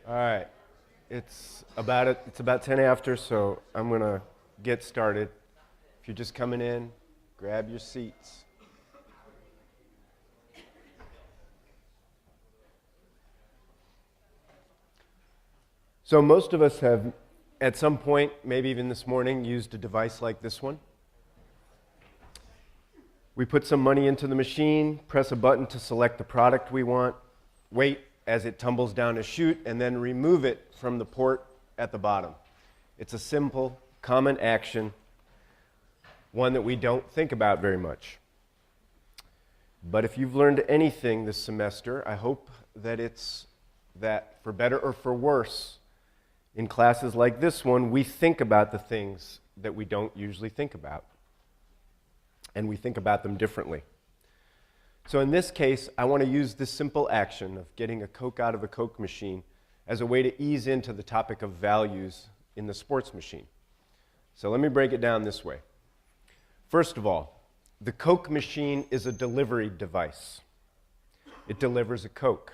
All right. It's about 10 after, so I'm going to get started. If you're just coming in, grab your seats. So most of us have, at some point, maybe even this morning, used a device like this one. We put some money into the machine, press a button to select the product we want, wait as it tumbles down a chute, and then remove it from the port at the bottom. It's a simple, common action, one that we don't think about very much. But if you've learned anything this semester, I hope that it's that, for better or for worse, in classes like this one, we think about the things that we don't usually think about. And we think about them differently. So in this case, I want to use this simple action of getting a Coke out of a Coke machine as a way to ease into the topic of values in the sports machine. So let me break it down this way. First of all, the Coke machine is a delivery device. It delivers a Coke.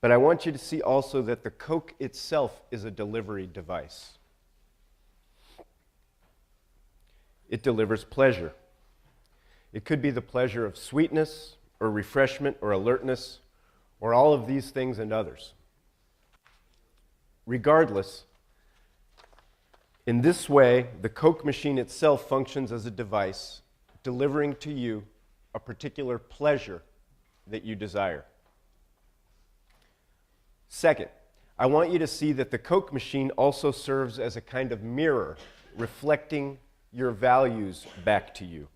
But I want you to see also that the Coke itself is a delivery device. It delivers pleasure. It could be the pleasure of sweetness, or refreshment, or alertness, or all of these things and others. Regardless, in this way, the Coke machine itself functions as a device, delivering to you a particular pleasure that you desire. Second, I want you to see that the Coke machine also serves as a kind of mirror, reflecting your values back to you.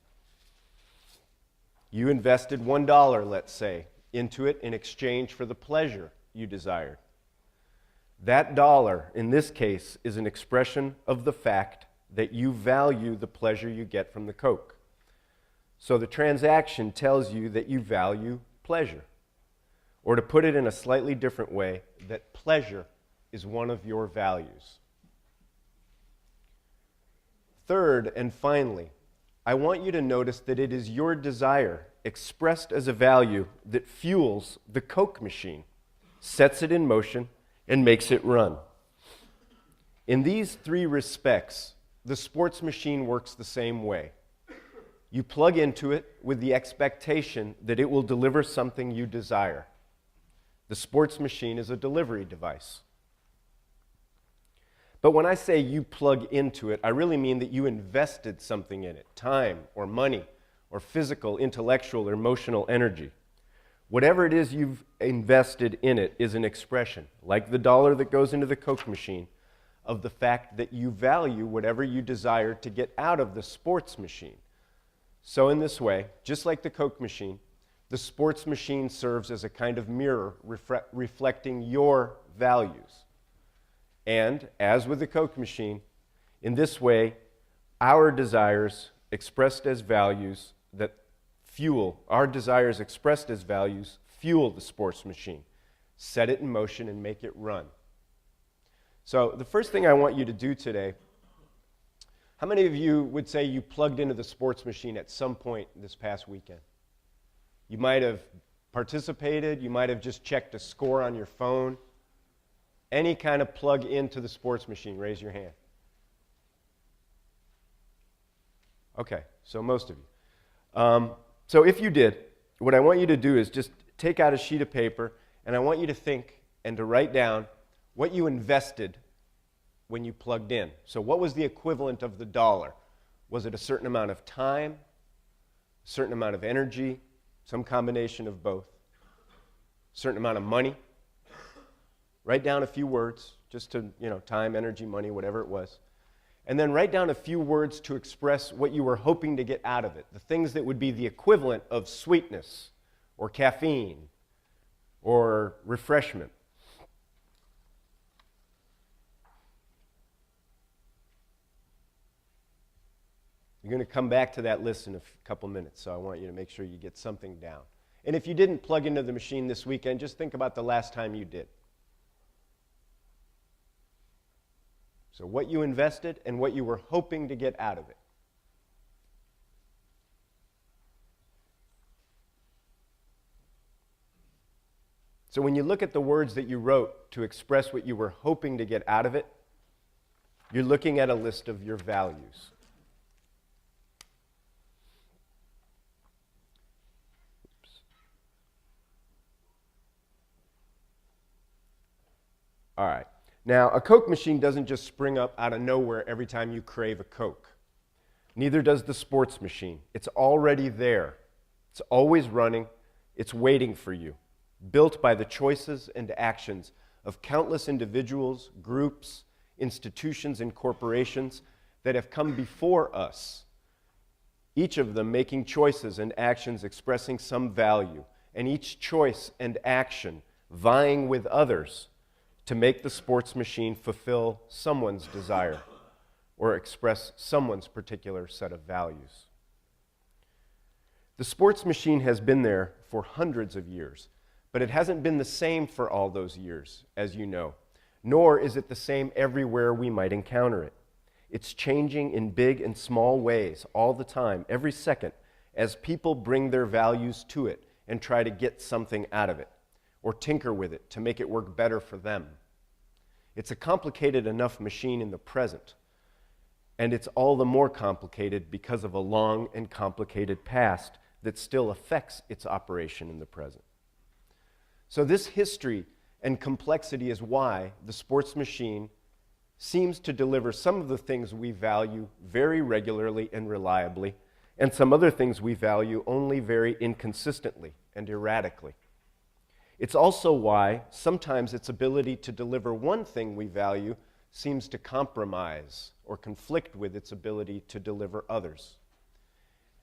You invested $1, let's say, into it in exchange for the pleasure you desired. That dollar, in this case, is an expression of the fact that you value the pleasure you get from the Coke. So the transaction tells you that you value pleasure. Or to put it in a slightly different way, that pleasure is one of your values. Third, and finally, I want you to notice that it is your desire, expressed as a value, that fuels the Coke machine, sets it in motion, and makes it run. In these three respects, the sports machine works the same way. You plug into it with the expectation that it will deliver something you desire. The sports machine is a delivery device. But when I say you plug into it, I really mean that you invested something in it, time or money or physical, intellectual, or emotional energy. Whatever it is you've invested in it is an expression, like the dollar that goes into the Coke machine, of the fact that you value whatever you desire to get out of the sports machine. So in this way, just like the Coke machine, the sports machine serves as a kind of mirror reflecting your values. And, as with the Coke machine, in this way, our desires expressed as values fuel the sports machine, set it in motion, and make it run. So the first thing I want you to do today, how many of you would say you plugged into the sports machine at some point this past weekend? You might have participated, you might have just checked a score on your phone. Any kind of plug into the sports machine, raise your hand. Okay, so most of you. So if you did, what I want you to do is just take out a sheet of paper, and I want you to think and to write down what you invested when you plugged in. So what was the equivalent of the dollar? Was it a certain amount of time, a certain amount of energy, some combination of both, a certain amount of money? Write down a few words, just to, time, energy, money, whatever it was. And then write down a few words to express what you were hoping to get out of it, the things that would be the equivalent of sweetness, or caffeine, or refreshment. You're going to come back to that list in a couple minutes, so I want you to make sure you get something down. And if you didn't plug into the machine this weekend, just think about the last time you did. So what you invested and what you were hoping to get out of it. So when you look at the words that you wrote to express what you were hoping to get out of it, you're looking at a list of your values. All right. Now, a Coke machine doesn't just spring up out of nowhere every time you crave a Coke. Neither does the sports machine. It's already there. It's always running. It's waiting for you, built by the choices and actions of countless individuals, groups, institutions, and corporations that have come before us, each of them making choices and actions expressing some value, and each choice and action vying with others to make the sports machine fulfill someone's desire or express someone's particular set of values. The sports machine has been there for hundreds of years, but it hasn't been the same for all those years, as you know, nor is it the same everywhere we might encounter it. It's changing in big and small ways all the time, every second, as people bring their values to it and try to get something out of it, or tinker with it to make it work better for them. It's a complicated enough machine in the present, and it's all the more complicated because of a long and complicated past that still affects its operation in the present. So this history and complexity is why the sports machine seems to deliver some of the things we value very regularly and reliably, and some other things we value only very inconsistently and erratically. It's also why sometimes its ability to deliver one thing we value seems to compromise or conflict with its ability to deliver others.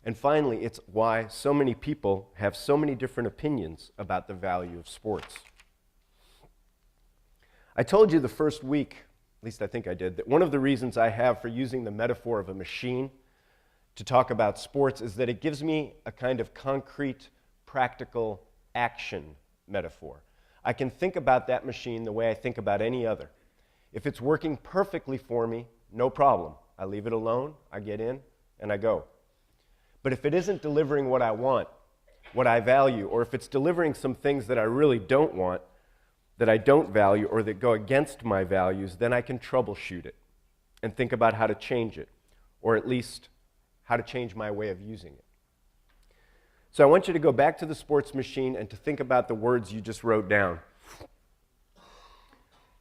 And finally, it's why so many people have so many different opinions about the value of sports. I told you the first week, at least I think I did, that one of the reasons I have for using the metaphor of a machine to talk about sports is that it gives me a kind of concrete, practical action metaphor. I can think about that machine the way I think about any other. If it's working perfectly for me, no problem. I leave it alone, I get in, and I go. But if it isn't delivering what I want, what I value, or if it's delivering some things that I really don't want, that I don't value, or that go against my values, then I can troubleshoot it and think about how to change it, or at least how to change my way of using it. So I want you to go back to the sports machine and to think about the words you just wrote down.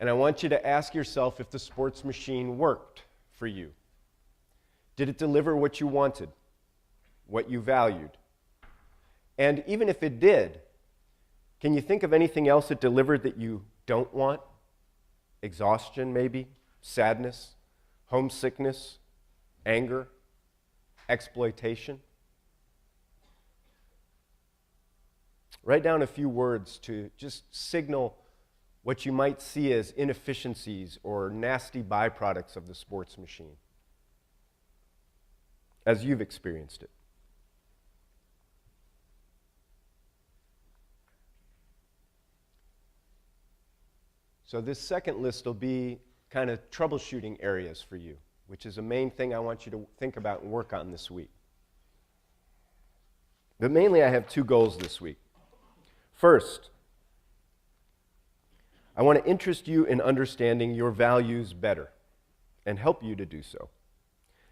And I want you to ask yourself if the sports machine worked for you. Did it deliver what you wanted, what you valued? And even if it did, can you think of anything else it delivered that you don't want? Exhaustion, maybe? Sadness? Homesickness? Anger? Exploitation? Write down a few words to just signal what you might see as inefficiencies or nasty byproducts of the sports machine as you've experienced it. So this second list will be kind of troubleshooting areas for you, which is a main thing I want you to think about and work on this week. But mainly I have two goals this week. First, I want to interest you in understanding your values better and help you to do so.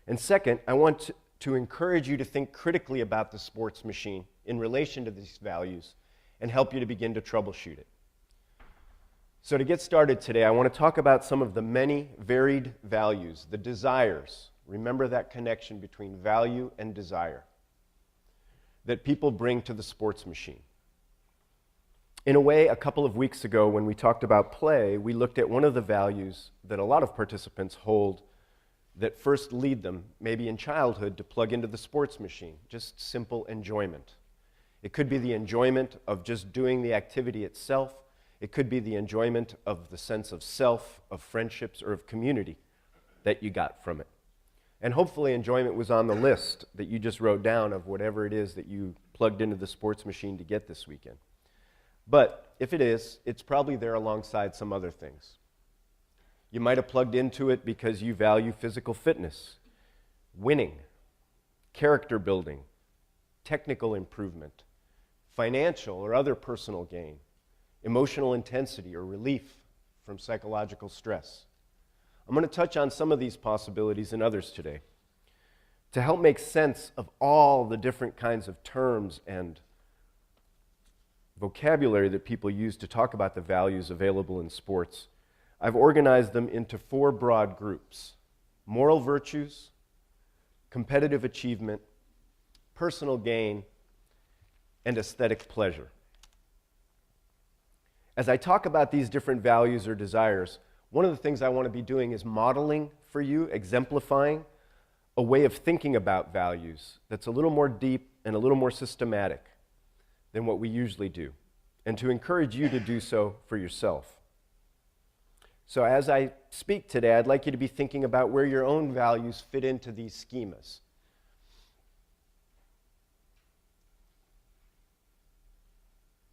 And second, I want to encourage you to think critically about the sports machine in relation to these values and help you to begin to troubleshoot it. So to get started today, I want to talk about some of the many varied values, the desires. Remember that connection between value and desire that people bring to the sports machine. In a way, a couple of weeks ago when we talked about play, we looked at one of the values that a lot of participants hold that first lead them, maybe in childhood, to plug into the sports machine, just simple enjoyment. It could be the enjoyment of just doing the activity itself. It could be the enjoyment of the sense of self, of friendships, or of community that you got from it. And hopefully enjoyment was on the list that you just wrote down of whatever it is that you plugged into the sports machine to get this weekend. But if it is, it's probably there alongside some other things. You might have plugged into it because you value physical fitness, winning, character building, technical improvement, financial or other personal gain, emotional intensity, or relief from psychological stress. I'm going to touch on some of these possibilities and others today to help make sense of all the different kinds of terms and vocabulary that people use to talk about the values available in sports. I've organized them into 4 broad groups: moral virtues, competitive achievement, personal gain, and aesthetic pleasure. As I talk about these different values or desires, one of the things I want to be doing is modeling for you, exemplifying a way of thinking about values that's a little more deep and a little more systematic than what we usually do, and to encourage you to do so for yourself. So as I speak today, I'd like you to be thinking about where your own values fit into these schemas.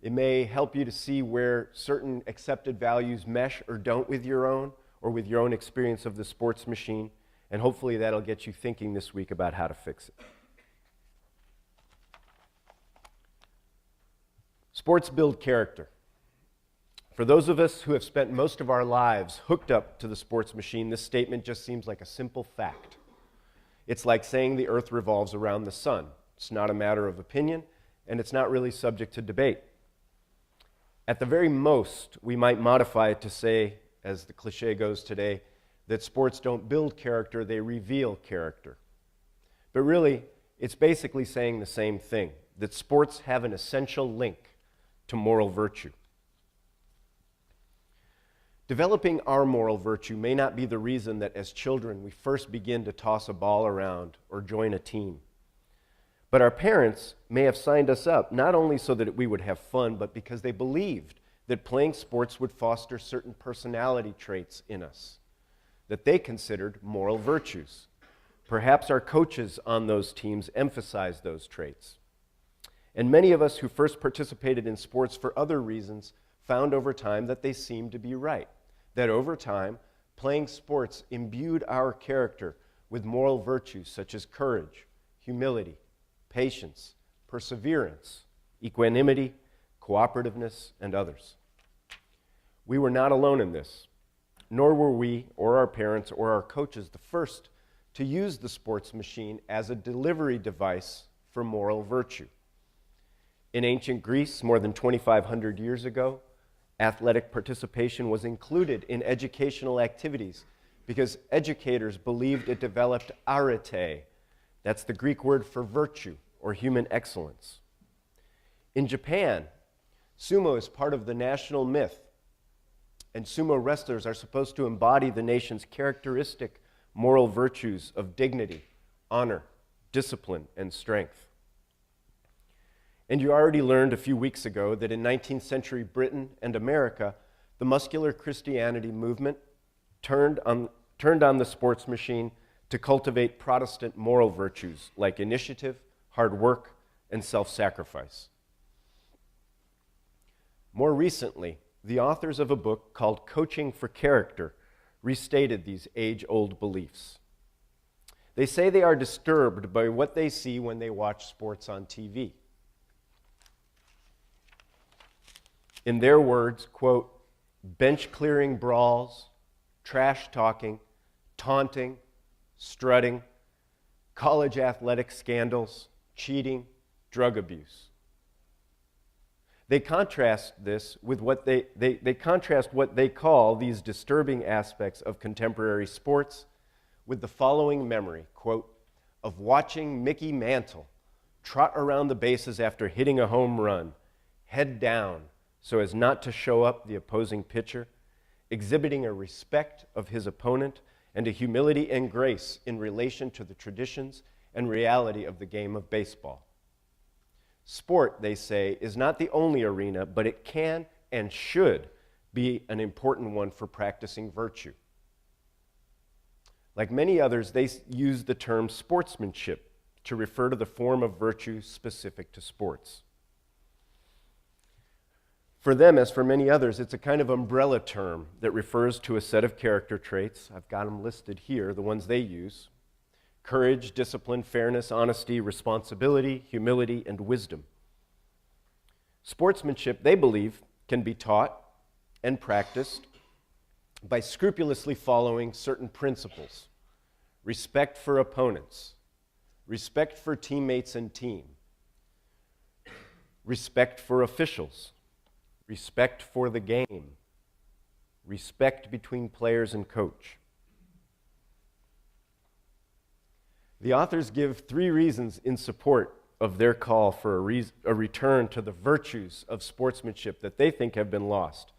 It may help you to see where certain accepted values mesh or don't with your own, or with your own experience of the sports machine, and hopefully that'll get you thinking this week about how to fix it. Sports build character. For those of us who have spent most of our lives hooked up to the sports machine, this statement just seems like a simple fact. It's like saying the earth revolves around the sun. It's not a matter of opinion, and it's not really subject to debate. At the very most, we might modify it to say, as the cliche goes today, that sports don't build character, they reveal character. But really, it's basically saying the same thing, that sports have an essential link to moral virtue. Developing our moral virtue may not be the reason that as children we first begin to toss a ball around or join a team. But our parents may have signed us up not only so that we would have fun, but because they believed that playing sports would foster certain personality traits in us that they considered moral virtues. Perhaps our coaches on those teams emphasized those traits. And many of us who first participated in sports for other reasons found over time that they seemed to be right. That over time, playing sports imbued our character with moral virtues such as courage, humility, patience, perseverance, equanimity, cooperativeness, and others. We were not alone in this, nor were we, or our parents, or our coaches the first to use the sports machine as a delivery device for moral virtue. In ancient Greece, more than 2,500 years ago, athletic participation was included in educational activities because educators believed it developed arete. That's the Greek word for virtue or human excellence. In Japan, sumo is part of the national myth, and sumo wrestlers are supposed to embody the nation's characteristic moral virtues of dignity, honor, discipline, and strength. And you already learned a few weeks ago that in 19th century Britain and America, the muscular Christianity movement turned on the sports machine to cultivate Protestant moral virtues like initiative, hard work, and self-sacrifice. More recently, the authors of a book called Coaching for Character restated these age-old beliefs. They say they are disturbed by what they see when they watch sports on TV. In their words, quote, bench-clearing brawls, trash-talking, taunting, strutting, college athletic scandals, cheating, drug abuse. They contrast this with what they contrast what they call these disturbing aspects of contemporary sports with the following memory, quote, of watching Mickey Mantle trot around the bases after hitting a home run, head down so as not to show up the opposing pitcher, exhibiting a respect of his opponent and a humility and grace in relation to the traditions and reality of the game of baseball. Sport, they say, is not the only arena, but it can and should be an important one for practicing virtue. Like many others, they use the term sportsmanship to refer to the form of virtue specific to sports. For them, as for many others, it's a kind of umbrella term that refers to a set of character traits. I've got them listed here, the ones they use: courage, discipline, fairness, honesty, responsibility, humility, and wisdom. Sportsmanship, they believe, can be taught and practiced by scrupulously following certain principles: respect for opponents, respect for teammates and team, respect for officials, respect for the game, respect between players and coach. The authors give 3 reasons in support of their call for a return to the virtues of sportsmanship that they think have been lost.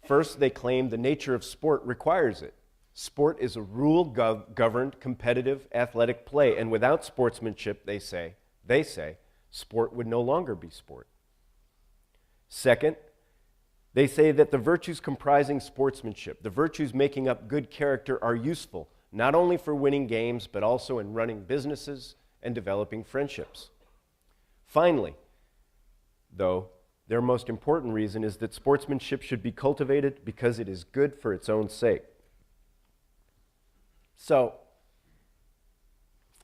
First, they claim the nature of sport requires it. Sport is a rule-governed, competitive, athletic play, and without sportsmanship, they say, sport would no longer be sport. Second, they say that the virtues comprising sportsmanship, the virtues making up good character, are useful, not only for winning games, but also in running businesses and developing friendships. Finally, though, their most important reason is that sportsmanship should be cultivated because it is good for its own sake. So,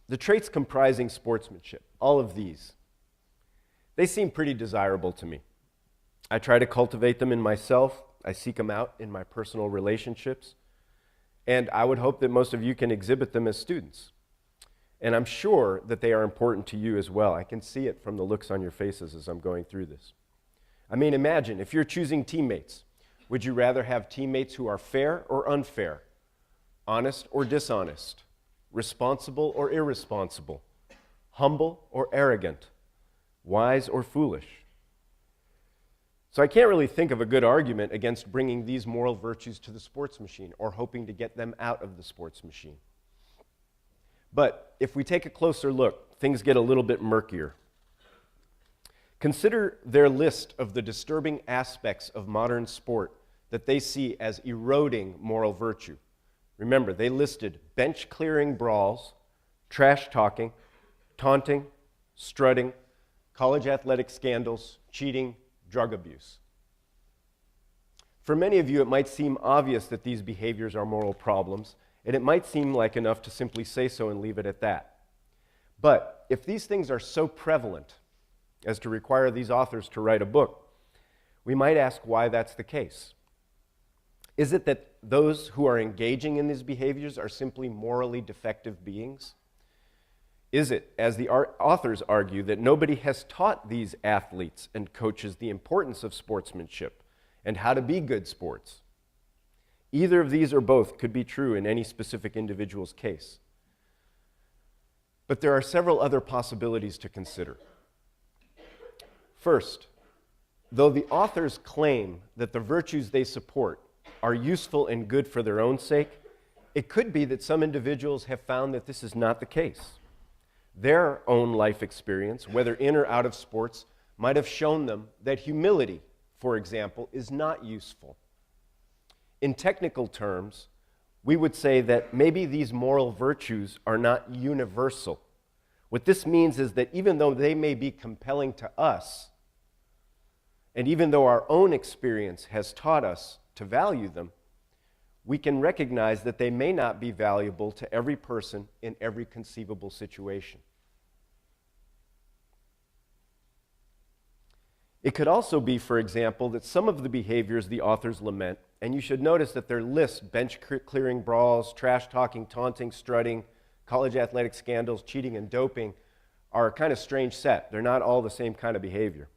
the traits comprising sportsmanship, all of these, they seem pretty desirable to me. I try to cultivate them in myself. I seek them out in my personal relationships. And I would hope that most of you can exhibit them as students. And I'm sure that they are important to you as well. I can see it from the looks on your faces as I'm going through this. I mean, imagine if you're choosing teammates, would you rather have teammates who are fair or unfair, honest or dishonest, responsible or irresponsible, humble or arrogant, wise or foolish? So I can't really think of a good argument against bringing these moral virtues to the sports machine or hoping to get them out of the sports machine. But if we take a closer look, things get a little bit murkier. Consider their list of the disturbing aspects of modern sport that they see as eroding moral virtue. Remember, they listed bench-clearing brawls, trash talking, taunting, strutting, college athletic scandals, cheating, drug abuse. For many of you, it might seem obvious that these behaviors are moral problems, and it might seem like enough to simply say so and leave it at that. But if these things are so prevalent as to require these authors to write a book, we might ask why that's the case. Is it that those who are engaging in these behaviors are simply morally defective beings? Is it, as the authors argue, that nobody has taught these athletes and coaches the importance of sportsmanship and how to be good sports? Either of these or both could be true in any specific individual's case. But there are several other possibilities to consider. First, though the authors claim that the virtues they support are useful and good for their own sake, it could be that some individuals have found that this is not the case. Their own life experience, whether in or out of sports, might have shown them that humility, for example, is not useful. In technical terms, we would say that maybe these moral virtues are not universal. What this means is that even though they may be compelling to us, and even though our own experience has taught us to value them, we can recognize that they may not be valuable to every person in every conceivable situation. It could also be, for example, that some of the behaviors the authors lament, and you should notice that their list, bench-clearing brawls, trash-talking, taunting, strutting, college athletic scandals, cheating, and doping, are a kind of strange set. They're not all the same kind of behavior.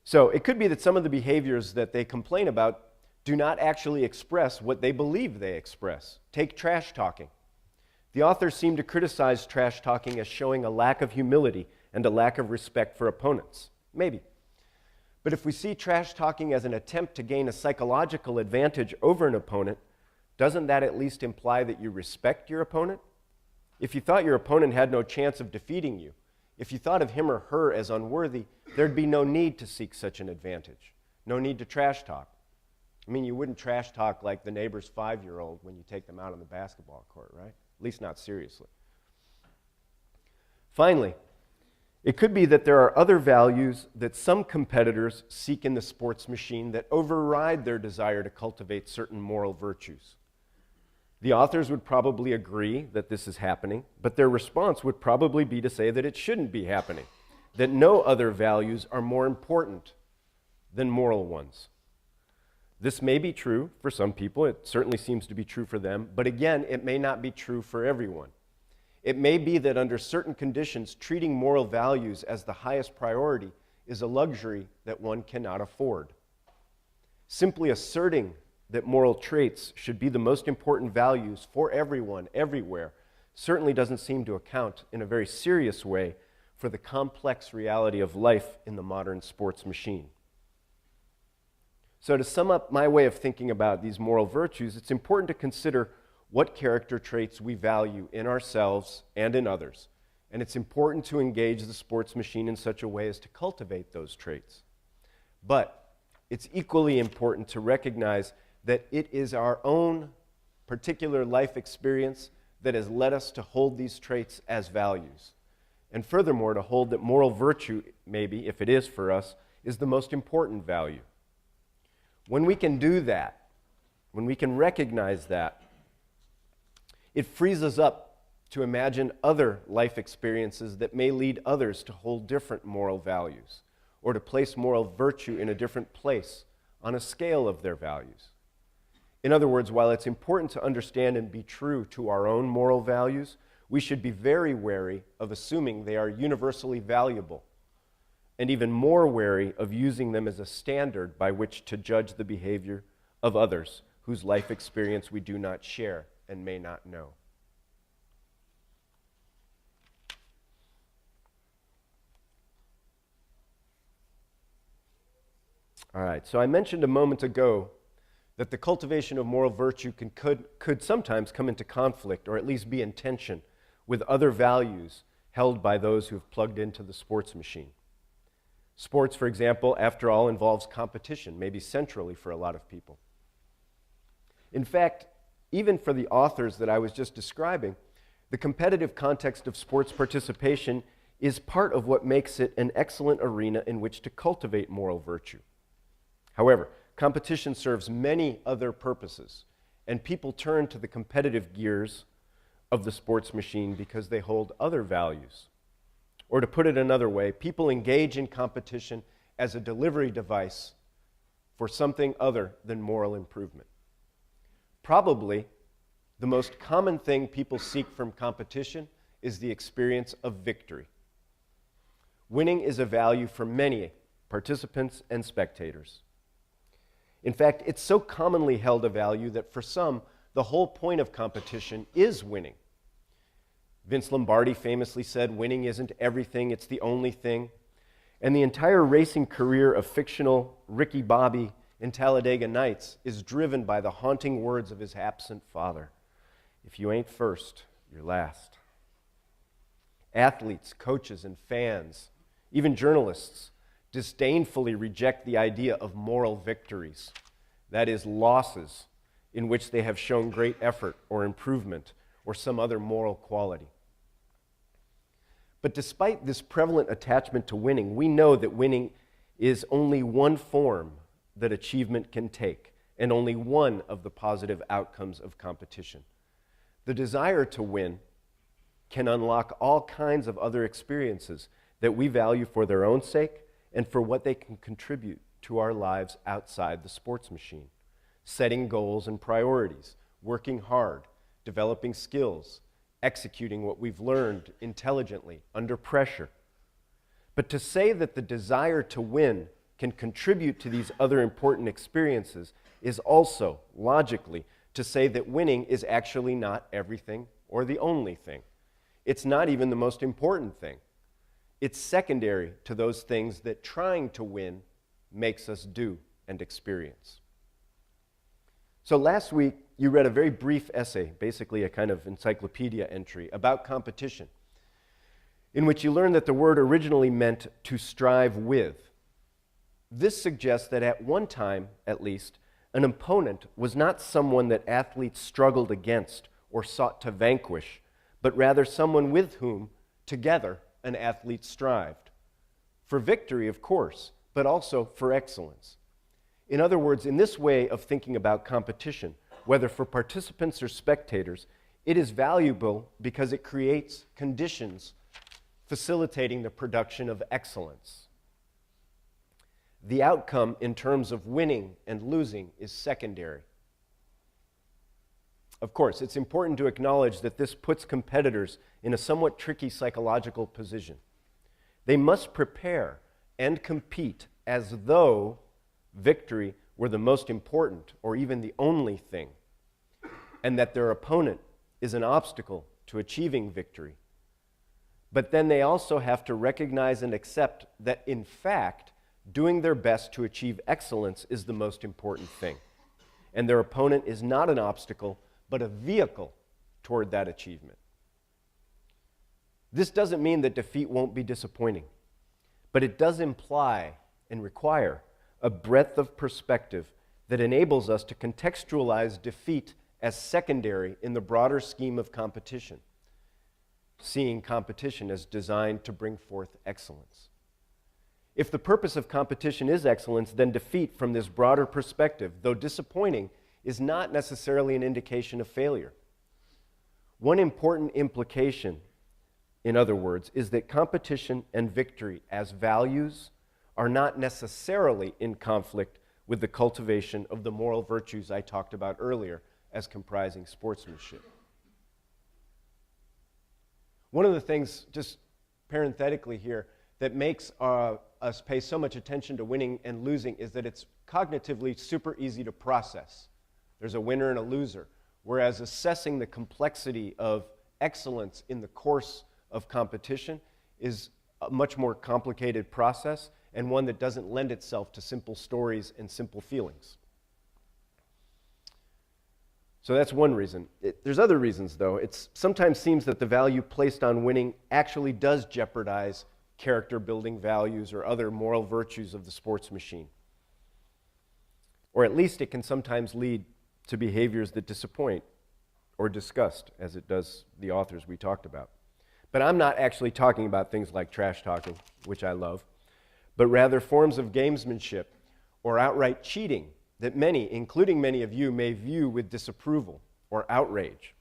So it could be that some of the behaviors that they complain about do not actually express what they believe they express. Take trash talking. The authors seem to criticize trash talking as showing a lack of humility and a lack of respect for opponents. Maybe. But if we see trash talking as an attempt to gain a psychological advantage over an opponent, doesn't that at least imply that you respect your opponent? If you thought your opponent had no chance of defeating you, if you thought of him or her as unworthy, there'd be no need to seek such an advantage, no need to trash talk. I mean, you wouldn't trash talk like the neighbor's 5-year-old when you take them out on the basketball court, right? At least not seriously. Finally, it could be that there are other values that some competitors seek in the sports machine that override their desire to cultivate certain moral virtues. The authors would probably agree that this is happening, but their response would probably be to say that it shouldn't be happening, that no other values are more important than moral ones. This may be true for some people, it certainly seems to be true for them, but again, it may not be true for everyone. It may be that under certain conditions, treating moral values as the highest priority is a luxury that one cannot afford. Simply asserting that moral traits should be the most important values for everyone, everywhere, certainly doesn't seem to account in a very serious way for the complex reality of life in the modern sports machine. So to sum up my way of thinking about these moral virtues, it's important to consider what character traits we value in ourselves and in others. And it's important to engage the sports machine in such a way as to cultivate those traits. But it's equally important to recognize that it is our own particular life experience that has led us to hold these traits as values. And furthermore, to hold that moral virtue, maybe, if it is for us, is the most important value. When we can do that, when we can recognize that, it frees us up to imagine other life experiences that may lead others to hold different moral values, or to place moral virtue in a different place on a scale of their values. In other words, while it's important to understand and be true to our own moral values, we should be very wary of assuming they are universally valuable, and even more wary of using them as a standard by which to judge the behavior of others whose life experience we do not share and may not know. All right, so I mentioned a moment ago that the cultivation of moral virtue could sometimes come into conflict, or at least be in tension, with other values held by those who have plugged into the sports machine. Sports, for example, after all, involves competition, maybe centrally for a lot of people. In fact, even for the authors that I was just describing, the competitive context of sports participation is part of what makes it an excellent arena in which to cultivate moral virtue. However, competition serves many other purposes, and people turn to the competitive gears of the sports machine because they hold other values. Or to put it another way, people engage in competition as a delivery device for something other than moral improvement. Probably the most common thing people seek from competition is the experience of victory. Winning is a value for many participants and spectators. In fact, it's so commonly held a value that for some, the whole point of competition is winning. Vince Lombardi famously said, "Winning isn't everything, it's the only thing." And the entire racing career of fictional Ricky Bobby in Talladega Nights is driven by the haunting words of his absent father: "If you ain't first, you're last." Athletes, coaches, and fans, even journalists, disdainfully reject the idea of moral victories, that is, losses in which they have shown great effort or improvement or some other moral quality. But despite this prevalent attachment to winning, we know that winning is only one form that achievement can take, and only one of the positive outcomes of competition. The desire to win can unlock all kinds of other experiences that we value for their own sake and for what they can contribute to our lives outside the sports machine. Setting goals and priorities, working hard, developing skills, executing what we've learned intelligently under pressure. But to say that the desire to win can contribute to these other important experiences is also, logically, to say that winning is actually not everything or the only thing. It's not even the most important thing. It's secondary to those things that trying to win makes us do and experience. So last week, you read a very brief essay, basically a kind of encyclopedia entry, about competition, in which you learned that the word originally meant to strive with. This suggests that at one time, at least, an opponent was not someone that athletes struggled against or sought to vanquish, but rather someone with whom, together, an athlete strived. For victory, of course, but also for excellence. In other words, in this way of thinking about competition, whether for participants or spectators, it is valuable because it creates conditions facilitating the production of excellence. The outcome in terms of winning and losing is secondary. Of course, it's important to acknowledge that this puts competitors in a somewhat tricky psychological position. They must prepare and compete as though victory were the most important or even the only thing, and that their opponent is an obstacle to achieving victory. But then they also have to recognize and accept that, in fact, doing their best to achieve excellence is the most important thing, and their opponent is not an obstacle, but a vehicle toward that achievement. This doesn't mean that defeat won't be disappointing, but it does imply and require a breadth of perspective that enables us to contextualize defeat as secondary in the broader scheme of competition, seeing competition as designed to bring forth excellence. If the purpose of competition is excellence, then defeat from this broader perspective, though disappointing, is not necessarily an indication of failure. One important implication, in other words, is that competition and victory as values are not necessarily in conflict with the cultivation of the moral virtues I talked about earlier as comprising sportsmanship. One of the things, just parenthetically here, that makes us pay so much attention to winning and losing is that it's cognitively super easy to process. There's a winner and a loser, whereas assessing the complexity of excellence in the course of competition is a much more complicated process and one that doesn't lend itself to simple stories and simple feelings. So that's one reason. There's other reasons, though. It sometimes seems that the value placed on winning actually does jeopardize character-building values or other moral virtues of the sports machine. Or at least it can sometimes lead to behaviors that disappoint or disgust, as it does the authors we talked about. But I'm not actually talking about things like trash talking, which I love, but rather forms of gamesmanship or outright cheating that many, including many of you, may view with disapproval or outrage.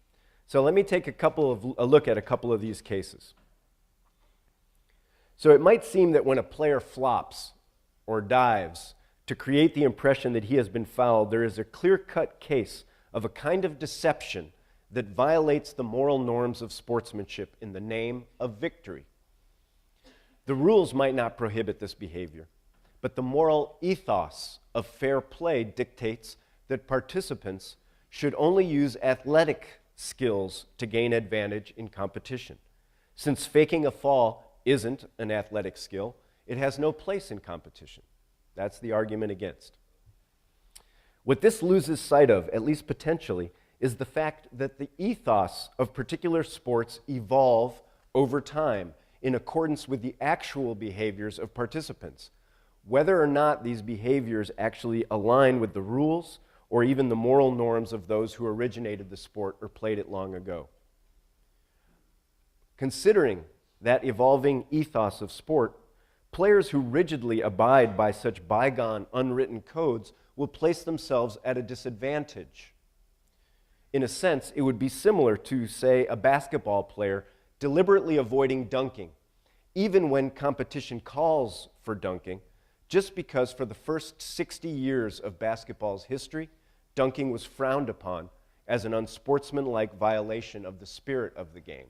So let me take a look at a couple of these cases. So it might seem that when a player flops or dives to create the impression that he has been fouled, there is a clear-cut case of a kind of deception that violates the moral norms of sportsmanship in the name of victory. The rules might not prohibit this behavior, but the moral ethos of fair play dictates that participants should only use athletic skills to gain advantage in competition. Since faking a fall isn't an athletic skill, it has no place in competition. That's the argument against. What this loses sight of, at least potentially, is the fact that the ethos of particular sports evolve over time in accordance with the actual behaviors of participants, whether or not these behaviors actually align with the rules or even the moral norms of those who originated the sport or played it long ago. Considering that evolving ethos of sport, players who rigidly abide by such bygone, unwritten codes will place themselves at a disadvantage. In a sense, it would be similar to, say, a basketball player deliberately avoiding dunking, even when competition calls for dunking, just because for the first 60 years of basketball's history, dunking was frowned upon as an unsportsmanlike violation of the spirit of the game.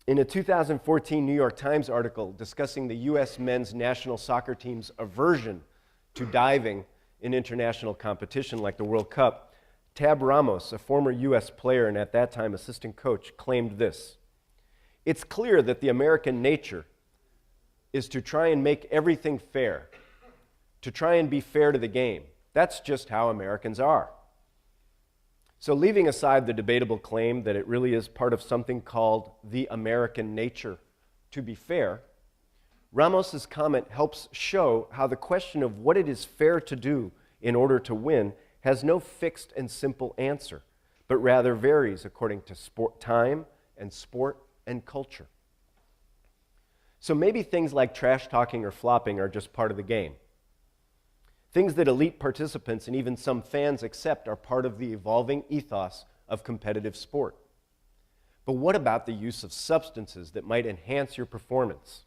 In a 2014 New York Times article discussing the U.S. men's national soccer team's aversion to diving in international competition like the World Cup, Tab Ramos, a former U.S. player and at that time assistant coach, claimed this: "It's clear that the American nature is to try and make everything fair, to try and be fair to the game. That's just how Americans are." So leaving aside the debatable claim that it really is part of something called the American nature to be fair, Ramos's comment helps show how the question of what it is fair to do in order to win has no fixed and simple answer, but rather varies according to time and sport and culture. So maybe things like trash talking or flopping are just part of the game. Things that elite participants and even some fans accept are part of the evolving ethos of competitive sport. But what about the use of substances that might enhance your performance?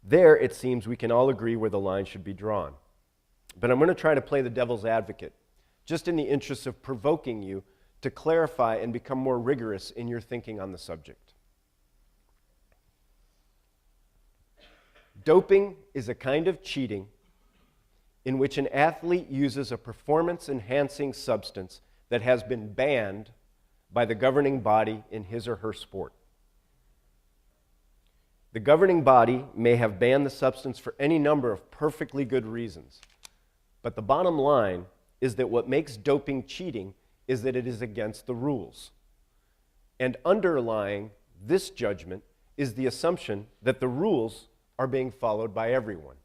There, it seems we can all agree where the line should be drawn. But I'm going to try to play the devil's advocate, just in the interest of provoking you to clarify and become more rigorous in your thinking on the subject. Doping is a kind of cheating in which an athlete uses a performance-enhancing substance that has been banned by the governing body in his or her sport. The governing body may have banned the substance for any number of perfectly good reasons, but the bottom line is that what makes doping cheating is that it is against the rules. And underlying this judgment is the assumption that the rules are being followed by everyone.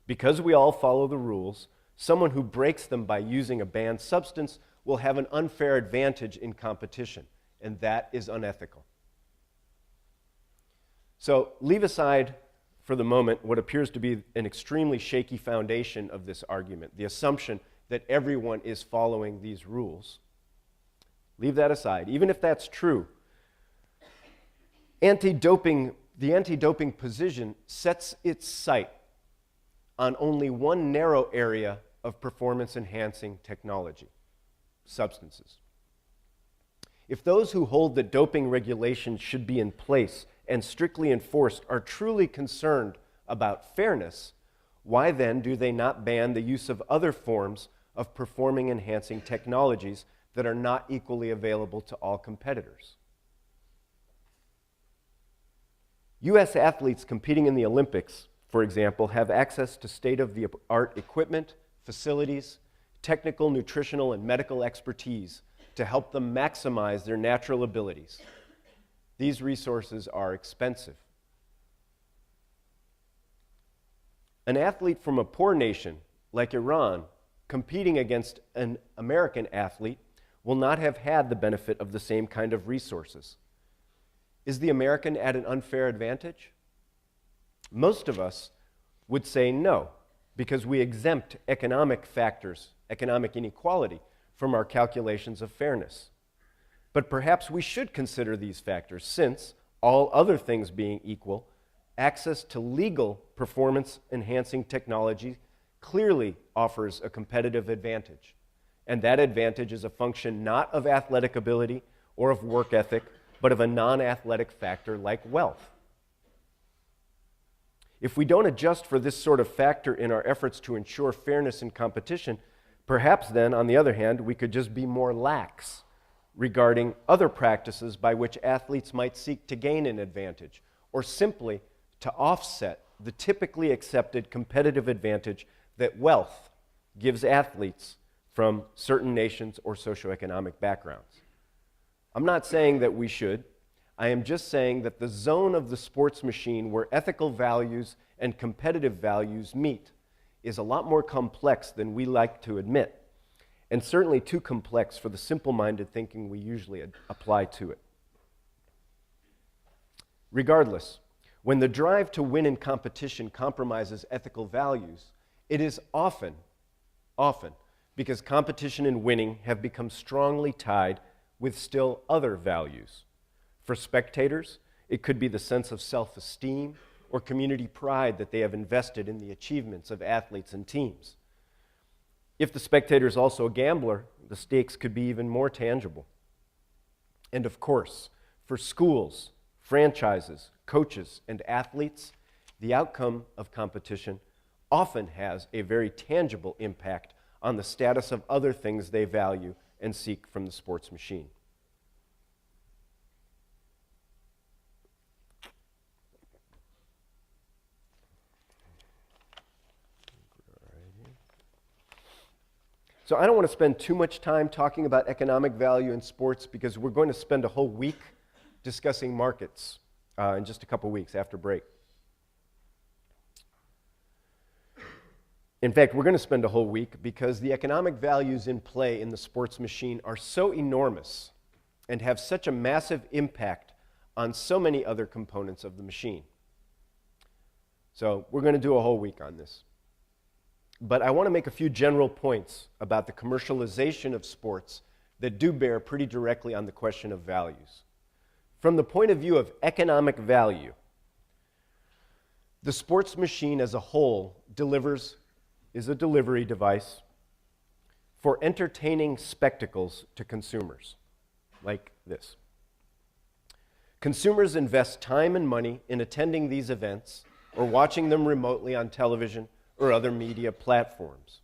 Because we all follow the rules, someone who breaks them by using a banned substance will have an unfair advantage in competition, and that is unethical. So leave aside for the moment what appears to be an extremely shaky foundation of this argument, the assumption that everyone is following these rules. Leave that aside. Even if that's true, the anti-doping position sets its sight on only one narrow area of performance-enhancing technology: substances. If those who hold that doping regulations should be in place and strictly enforced are truly concerned about fairness, why then do they not ban the use of other forms of performing-enhancing technologies that are not equally available to all competitors? U.S. athletes competing in the Olympics, for example, have access to state-of-the-art equipment, facilities, technical, nutritional, and medical expertise to help them maximize their natural abilities. These resources are expensive. An athlete from a poor nation like Iran competing against an American athlete will not have had the benefit of the same kind of resources. Is the American at an unfair advantage? Most of us would say no, because we exempt economic factors, economic inequality, from our calculations of fairness. But perhaps we should consider these factors since, all other things being equal, access to legal performance-enhancing technology clearly offers a competitive advantage. And that advantage is a function not of athletic ability or of work ethic, but of a non-athletic factor like wealth. If we don't adjust for this sort of factor in our efforts to ensure fairness in competition, perhaps then, on the other hand, we could just be more lax regarding other practices by which athletes might seek to gain an advantage, or simply to offset the typically accepted competitive advantage that wealth gives athletes from certain nations or socioeconomic backgrounds. I'm not saying that we should. I am just saying that the zone of the sports machine where ethical values and competitive values meet is a lot more complex than we like to admit, and certainly too complex for the simple-minded thinking we usually apply to it. Regardless, when the drive to win in competition compromises ethical values, it is often because competition and winning have become strongly tied with still other values. For spectators, it could be the sense of self-esteem or community pride that they have invested in the achievements of athletes and teams. If the spectator is also a gambler, the stakes could be even more tangible. And of course, for schools, franchises, coaches, and athletes, the outcome of competition often has a very tangible impact on the status of other things they value and seek from the sports machine. So I don't want to spend too much time talking about economic value in sports because we're going to spend a whole week discussing markets in just a couple weeks after break. In fact, we're going to spend a whole week because the economic values in play in the sports machine are so enormous and have such a massive impact on so many other components of the machine. So we're going to do a whole week on this. But I want to make a few general points about the commercialization of sports that do bear pretty directly on the question of values. From the point of view of economic value, the sports machine as a whole is a delivery device for entertaining spectacles to consumers, like this. Consumers invest time and money in attending these events or watching them remotely on television or other media platforms.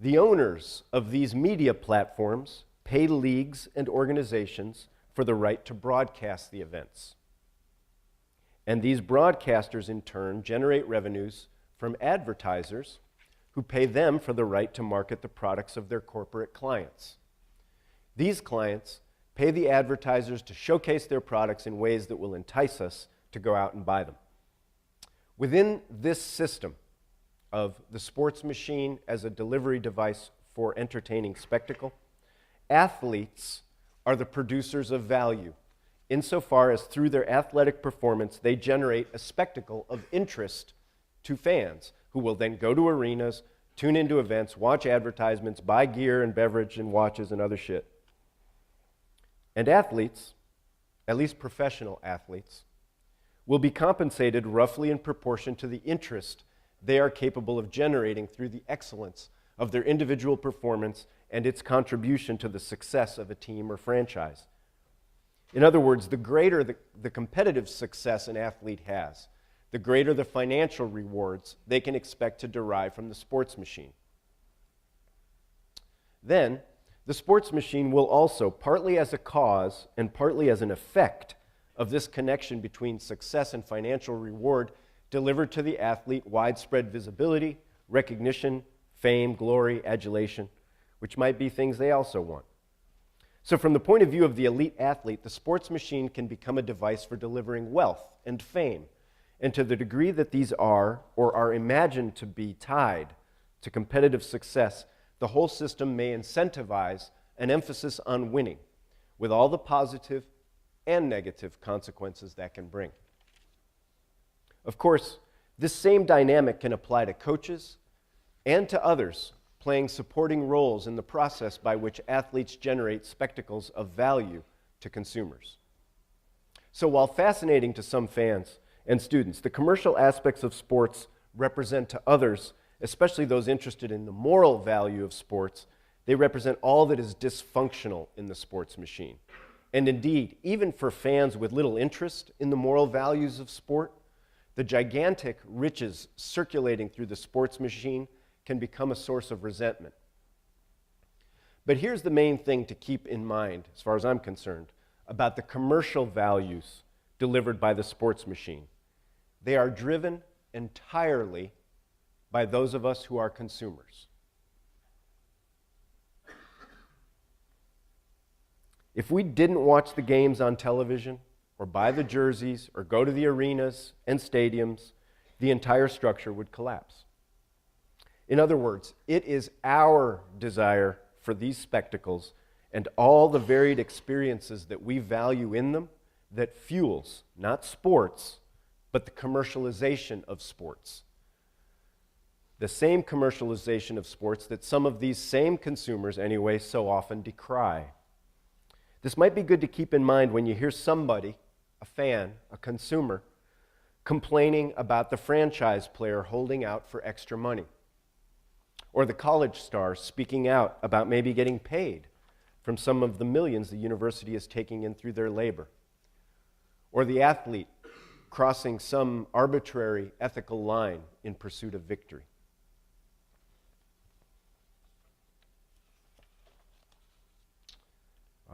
The owners of these media platforms pay leagues and organizations for the right to broadcast the events. And these broadcasters, in turn, generate revenues from advertisers who pay them for the right to market the products of their corporate clients. These clients pay the advertisers to showcase their products in ways that will entice us to go out and buy them. Within this system of the sports machine as a delivery device for entertaining spectacle, athletes are the producers of value, insofar as through their athletic performance they generate a spectacle of interest to fans, who will then go to arenas, tune into events, watch advertisements, buy gear and beverage and watches and other shit. And athletes, at least professional athletes, will be compensated roughly in proportion to the interest they are capable of generating through the excellence of their individual performance and its contribution to the success of a team or franchise. In other words, the greater the competitive success an athlete has, the greater the financial rewards they can expect to derive from the sports machine. Then, the sports machine will also, partly as a cause and partly as an effect of this connection between success and financial reward, deliver to the athlete widespread visibility, recognition, fame, glory, adulation, which might be things they also want. So from the point of view of the elite athlete, the sports machine can become a device for delivering wealth and fame. And to the degree that these are, or are imagined to be, tied to competitive success, the whole system may incentivize an emphasis on winning, with all the positive and negative consequences that can bring. Of course, this same dynamic can apply to coaches and to others playing supporting roles in the process by which athletes generate spectacles of value to consumers. So while fascinating to some fans and students, the commercial aspects of sports represent to others, especially those interested in the moral value of sports, they represent all that is dysfunctional in the sports machine. And indeed, even for fans with little interest in the moral values of sport, the gigantic riches circulating through the sports machine can become a source of resentment. But here's the main thing to keep in mind, as far as I'm concerned, about the commercial values delivered by the sports machine. They are driven entirely by those of us who are consumers. If we didn't watch the games on television, or buy the jerseys, or go to the arenas and stadiums, the entire structure would collapse. In other words, it is our desire for these spectacles and all the varied experiences that we value in them that fuels, not sports, but the commercialization of sports. The same commercialization of sports that some of these same consumers, anyway, so often decry. This might be good to keep in mind when you hear somebody, a fan, a consumer, complaining about the franchise player holding out for extra money, or the college star speaking out about maybe getting paid from some of the millions the university is taking in through their labor, or the athlete crossing some arbitrary ethical line in pursuit of victory.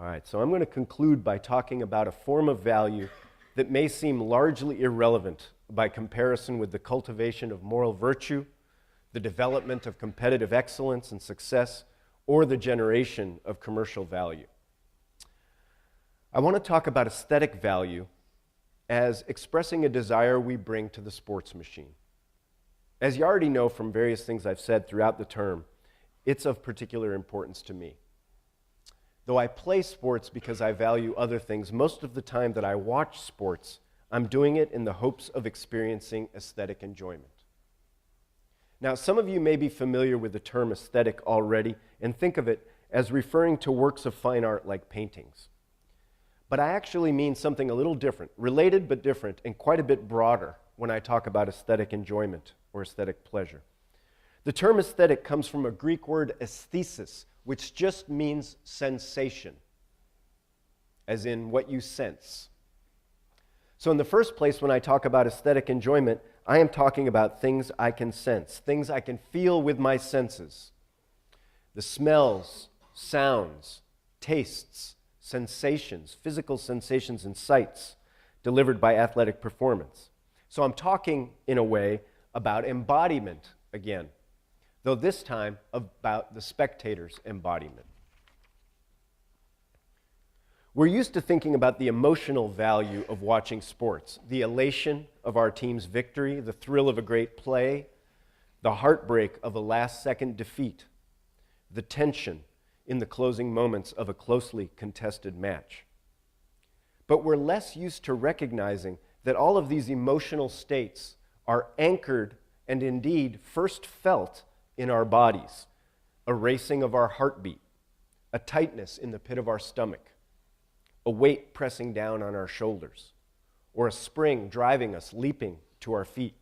All right, so I'm going to conclude by talking about a form of value that may seem largely irrelevant by comparison with the cultivation of moral virtue, the development of competitive excellence and success, or the generation of commercial value. I want to talk about aesthetic value as expressing a desire we bring to the sports machine. As you already know from various things I've said throughout the term, it's of particular importance to me. Though I play sports because I value other things, most of the time that I watch sports, I'm doing it in the hopes of experiencing aesthetic enjoyment. Now, some of you may be familiar with the term aesthetic already and think of it as referring to works of fine art like paintings. But I actually mean something a little different, related but different, and quite a bit broader when I talk about aesthetic enjoyment or aesthetic pleasure. The term aesthetic comes from a Greek word aesthesis, which just means sensation, as in what you sense. So in the first place, when I talk about aesthetic enjoyment, I am talking about things I can sense, things I can feel with my senses. The smells, sounds, tastes, sensations, physical sensations and sights delivered by athletic performance. So I'm talking, in a way, about embodiment again, though this time about the spectator's embodiment. We're used to thinking about the emotional value of watching sports, the elation of our team's victory, the thrill of a great play, the heartbreak of a last-second defeat, the tension in the closing moments of a closely contested match. But we're less used to recognizing that all of these emotional states are anchored and indeed first felt in our bodies, a racing of our heartbeat, a tightness in the pit of our stomach, a weight pressing down on our shoulders, or a spring driving us leaping to our feet.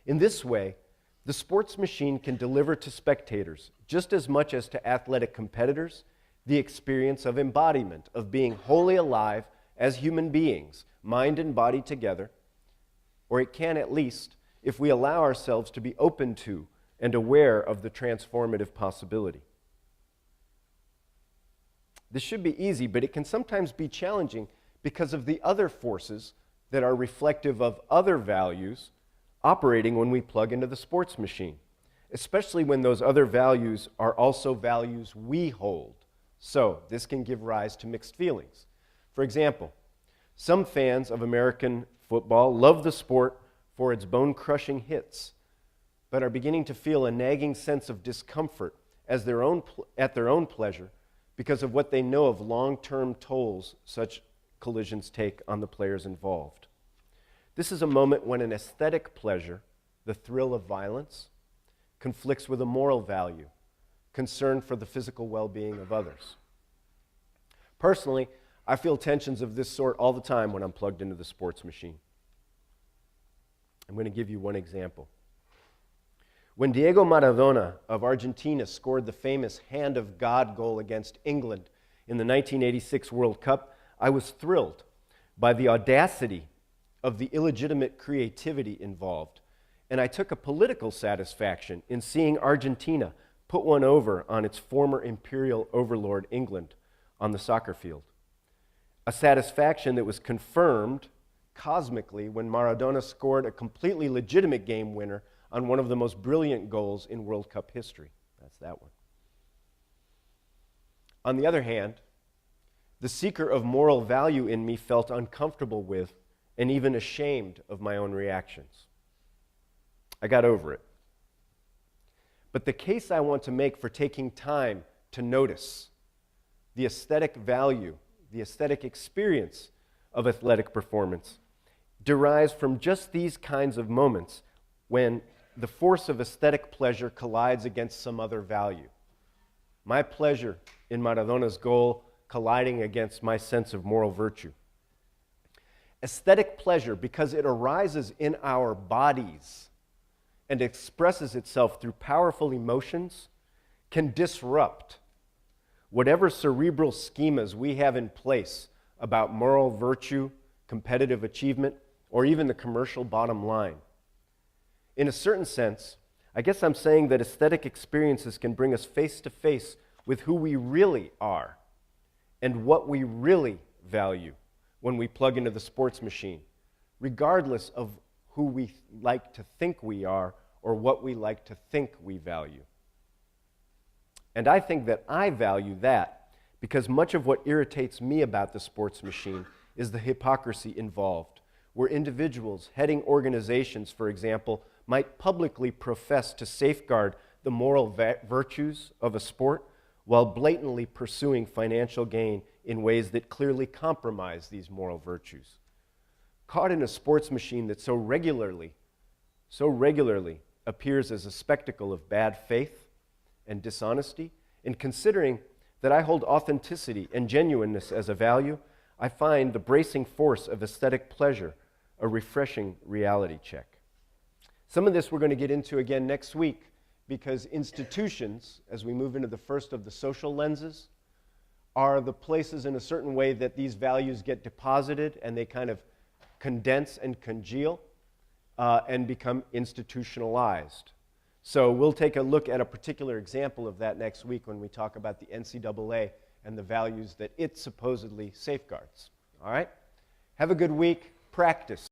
In this way, the sports machine can deliver to spectators, just as much as to athletic competitors, the experience of embodiment, of being wholly alive as human beings, mind and body together, or it can at least, if we allow ourselves to be open to and aware of the transformative possibility. This should be easy, but it can sometimes be challenging because of the other forces that are reflective of other values operating when we plug into the sports machine, especially when those other values are also values we hold. So this can give rise to mixed feelings. For example, some fans of American football love the sport for its bone-crushing hits, but are beginning to feel a nagging sense of discomfort at their own pleasure because of what they know of long-term tolls such collisions take on the players involved. This is a moment when an aesthetic pleasure, the thrill of violence, conflicts with a moral value, concern for the physical well-being of others. Personally, I feel tensions of this sort all the time when I'm plugged into the sports machine. I'm going to give you one example. When Diego Maradona of Argentina scored the famous Hand of God goal against England in the 1986 World Cup, I was thrilled by the audacity of the illegitimate creativity involved, and I took a political satisfaction in seeing Argentina put one over on its former imperial overlord England on the soccer field. A satisfaction that was confirmed cosmically when Maradona scored a completely legitimate game winner on one of the most brilliant goals in World Cup history. That's that one. On the other hand, the seeker of moral value in me felt uncomfortable with and even ashamed of my own reactions. I got over it. But the case I want to make for taking time to notice the aesthetic value, the aesthetic experience of athletic performance derives from just these kinds of moments when the force of aesthetic pleasure collides against some other value. My pleasure in Maradona's goal colliding against my sense of moral virtue. Aesthetic pleasure, because it arises in our bodies and expresses itself through powerful emotions, can disrupt whatever cerebral schemas we have in place about moral virtue, competitive achievement, or even the commercial bottom line. In a certain sense, I guess I'm saying that aesthetic experiences can bring us face to face with who we really are and what we really value when we plug into the sports machine, regardless of who we like to think we are or what we like to think we value. And I think that I value that because much of what irritates me about the sports machine is the hypocrisy involved, where individuals heading organizations, for example, might publicly profess to safeguard the moral virtues of a sport while blatantly pursuing financial gain in ways that clearly compromise these moral virtues. Caught in a sports machine that so regularly appears as a spectacle of bad faith and dishonesty, In considering that I hold authenticity and genuineness as a value, I find the bracing force of aesthetic pleasure a refreshing reality check. Some of this we're going to get into again next week, because institutions, as we move into the first of the social lenses, are the places in a certain way that these values get deposited and they kind of condense and congeal and become institutionalized. So we'll take a look at a particular example of that next week when we talk about the NCAA and the values that it supposedly safeguards. All right? Have a good week. Practice.